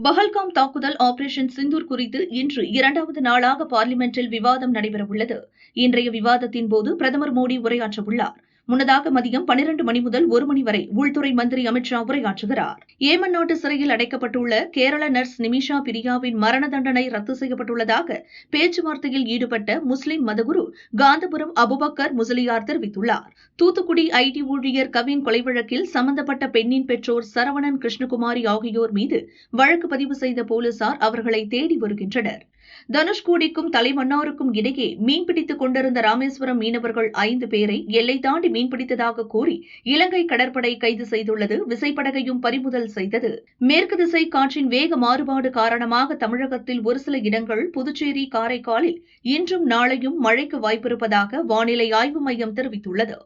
பஹல்காம் தாக்குதல் ஆபரேஷன் சிந்தூர் குறித்து இன்று இரண்டாவது நாளாக பார்லிமென்டில் விவாதம் நடைபெறவுள்ளது. இன்றைய விவாதத்தின் போது பிரதமர் மோடி உரையாற்றவுள்ளார். முன்னதாக மதியம் 12 மணி முதல் 1 மணி வரை உள்துறை மந்திரி அமித் ஷா உரையாற்றுகிறார். ஏமன் நாட்டு சிறையில் அடைக்கப்பட்டுள்ள கேரள நர்ஸ் நிமிஷா பிரியாவின் மரண தண்டனை ரத்து செய்யப்பட்டுள்ளதாக பேச்சுவார்த்தையில் ஈடுபட்ட முஸ்லிம் மதகுரு காந்தபுரம் அபுபக்கர் முசலியார் தெரிவித்துள்ளார். தூத்துக்குடி ஐடி ஊழியர் கவின் கொலை வழக்கில் சம்பந்தப்பட்ட பெண்ணின் பெற்றோர் சரவணன், கிருஷ்ணகுமாரி ஆகியோர் மீது வழக்கு பதிவு செய்த போலீசார் அவர்களை தேடி வருகின்றனர். தனுஷ்கோடிக்கும் தலைமன்னாருக்கும் இடையே மீன்பிடித்துக் கொண்டிருந்த ராமேஸ்வரம் மீனவர்கள் 5 பேரை எல்லை தாண்டி மீன்பிடித்ததாக கூறி இலங்கை கடற்படை கைது செய்துள்ளது. விசைப்படகையும் பறிமுதல் செய்தது. மேற்கு திசை காற்றின் வேக மாறுபாடு காரணமாக தமிழகத்தில் ஒரு சில இடங்கள், புதுச்சேரி, காரைக்காலில் இன்றும் நாளையும் மழைக்கு வாய்ப்பிருப்பதாக வானிலை ஆய்வு மையம் தெரிவித்துள்ளது.